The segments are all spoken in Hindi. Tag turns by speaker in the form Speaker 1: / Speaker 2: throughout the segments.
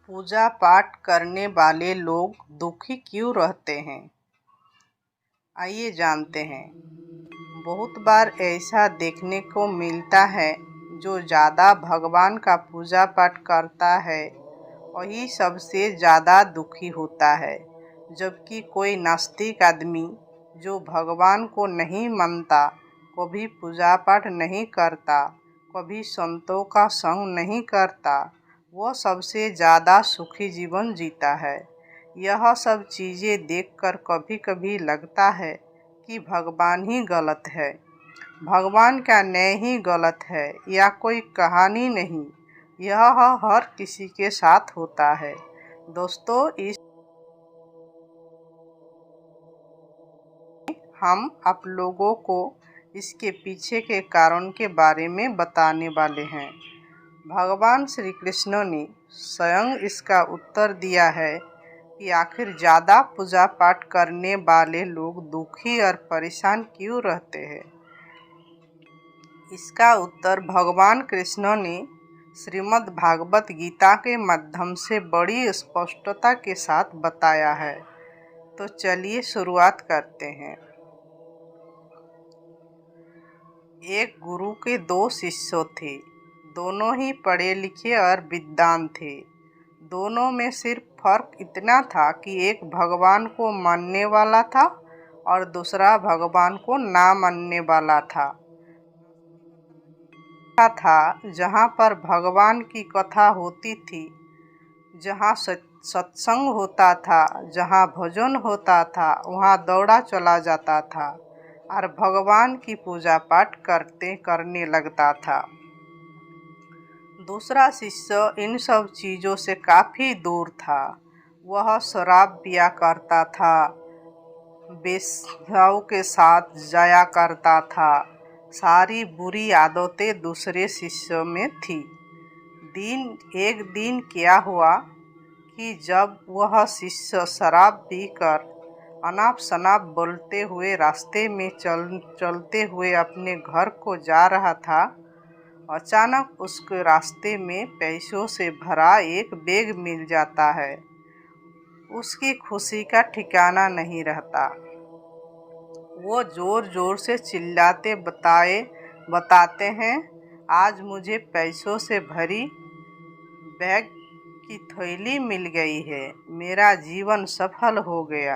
Speaker 1: पूजा पाठ करने वाले लोग दुखी क्यों रहते हैं? आइए जानते हैं। बहुत बार ऐसा देखने को मिलता है, जो ज़्यादा भगवान का पूजा पाठ करता है वही सबसे ज़्यादा दुखी होता है। जबकि कोई नास्तिक आदमी जो भगवान को नहीं मानता, कभी पूजा पाठ नहीं करता, कभी संतों का संग नहीं करता, वह सबसे ज़्यादा सुखी जीवन जीता है। यह सब चीज़ें देखकर कभी कभी लगता है कि भगवान ही गलत है। भगवान का न्याय ही गलत है या कोई कहानी नहीं, यह हर किसी के साथ होता है। दोस्तों, हम आप लोगों को इसके पीछे के कारण के बारे में बताने वाले हैं। भगवान श्री कृष्ण ने स्वयं इसका उत्तर दिया है कि आखिर ज़्यादा पूजा पाठ करने वाले लोग दुखी और परेशान क्यों रहते हैं। इसका उत्तर भगवान कृष्ण ने श्रीमद् भागवत गीता के माध्यम से बड़ी स्पष्टता के साथ बताया है। तो चलिए शुरुआत करते हैं। एक गुरु के दो शिष्य थे। दोनों ही पढ़े लिखे और विद्वान थे। दोनों में सिर्फ फर्क इतना था कि एक भगवान को मानने वाला था और दूसरा भगवान को ना मानने वाला था। जहाँ पर भगवान की कथा होती थी, जहाँ सत्संग होता था, जहाँ भजन होता था, वहाँ दौड़ा चला जाता था और भगवान की पूजा पाठ करने लगता था। दूसरा शिष्य इन सब चीज़ों से काफ़ी दूर था। वह शराब पिया करता था, वेश्याओं के साथ जाया करता था। सारी बुरी आदतें दूसरे शिष्य में थी। एक दिन क्या हुआ कि जब वह शिष्य शराब पीकर अनाप शनाप बोलते हुए रास्ते में चलते हुए अपने घर को जा रहा था, अचानक उसके रास्ते में पैसों से भरा एक बैग मिल जाता है। उसकी खुशी का ठिकाना नहीं रहता। वो जोर जोर से चिल्लाते बताते हैं, आज मुझे पैसों से भरी बैग की थैली मिल गई है। मेरा जीवन सफल हो गया।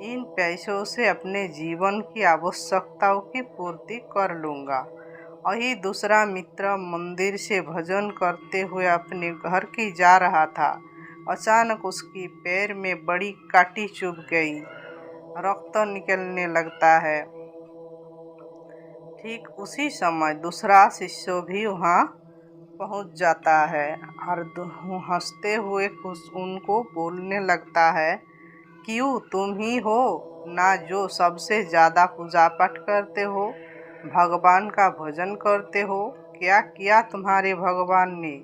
Speaker 1: इन पैसों से अपने जीवन की आवश्यकताओं की पूर्ति कर लूँगा। वही दूसरा मित्र मंदिर से भजन करते हुए अपने घर की जा रहा था। अचानक उसकी पैर में बड़ी कांटी चुभ गई। रक्त निकलने लगता है। ठीक उसी समय दूसरा शिष्य भी वहाँ पहुँच जाता है और हंसते हुए उनको बोलने लगता है, क्यों तुम ही हो ना जो सबसे ज़्यादा पूजा पाठ करते हो, भगवान का भजन करते हो। क्या किया तुम्हारे भगवान ने?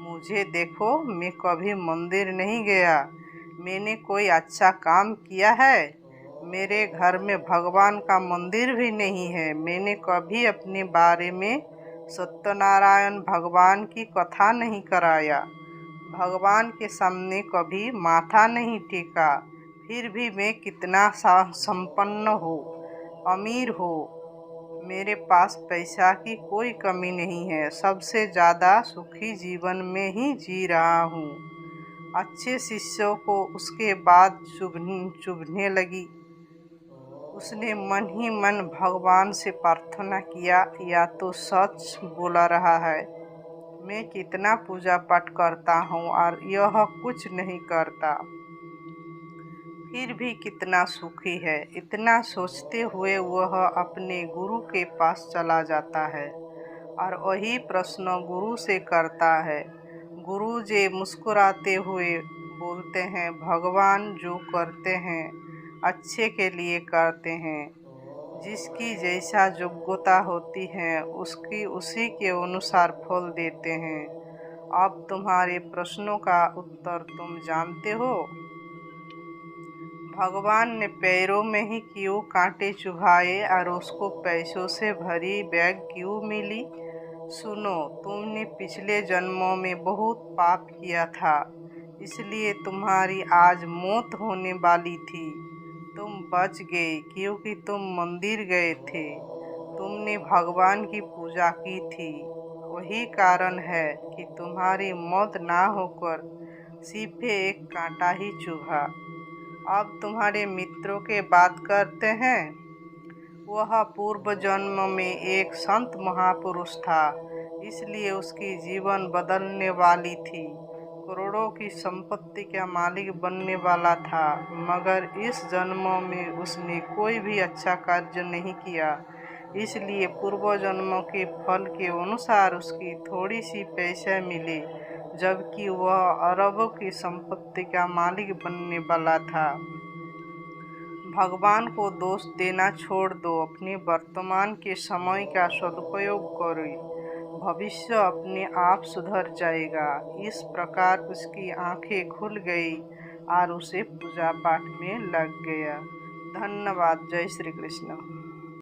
Speaker 1: मुझे देखो, मैं कभी मंदिर नहीं गया। मैंने कोई अच्छा काम किया है? मेरे घर में भगवान का मंदिर भी नहीं है। मैंने कभी अपने बारे में सत्यनारायण भगवान की कथा नहीं कराया। भगवान के सामने कभी माथा नहीं टेका। फिर भी मैं कितना संपन्न हो, अमीर हो, मेरे पास पैसा की कोई कमी नहीं है। सबसे ज़्यादा सुखी जीवन में ही जी रहा हूँ। अच्छे शिष्यों को उसके बाद चुभने लगी। उसने मन ही मन भगवान से प्रार्थना किया, या तो सच बोला रहा है। मैं कितना पूजा पाठ करता हूँ और यह कुछ नहीं करता, फिर भी कितना सुखी है। इतना सोचते हुए वह अपने गुरु के पास चला जाता है और वही प्रश्न गुरु से करता है। गुरु जी मुस्कुराते हुए बोलते हैं, भगवान जो करते हैं अच्छे के लिए करते हैं। जिसकी जैसा योग्यता होती है उसकी उसी के अनुसार फल देते हैं। अब तुम्हारे प्रश्नों का उत्तर तुम जानते हो। भगवान ने पैरों में ही क्यों कांटे चुभाए और उसको पैसों से भरी बैग क्यों मिली? सुनो, तुमने पिछले जन्मों में बहुत पाप किया था, इसलिए तुम्हारी आज मौत होने वाली थी। तुम बच गए क्योंकि तुम मंदिर गए थे, तुमने भगवान की पूजा की थी। वही कारण है कि तुम्हारी मौत ना होकर सीधे एक कांटा ही चुभा। अब तुम्हारे मित्रों के बात करते हैं। वह पूर्व जन्म में एक संत महापुरुष था, इसलिए उसकी जीवन बदलने वाली थी। करोड़ों की संपत्ति का मालिक बनने वाला था, मगर इस जन्म में उसने कोई भी अच्छा कार्य नहीं किया। इसलिए पूर्व जन्म के फल के अनुसार उसकी थोड़ी सी पैसे मिले, जबकि वह अरबों की संपत्ति का मालिक बनने वाला था। भगवान को दोष देना छोड़ दो, अपने वर्तमान के समय का सदुपयोग करो, भविष्य अपने आप सुधर जाएगा। इस प्रकार उसकी आंखें खुल गई और उसे पूजा पाठ में लग गया। धन्यवाद। जय श्री कृष्ण।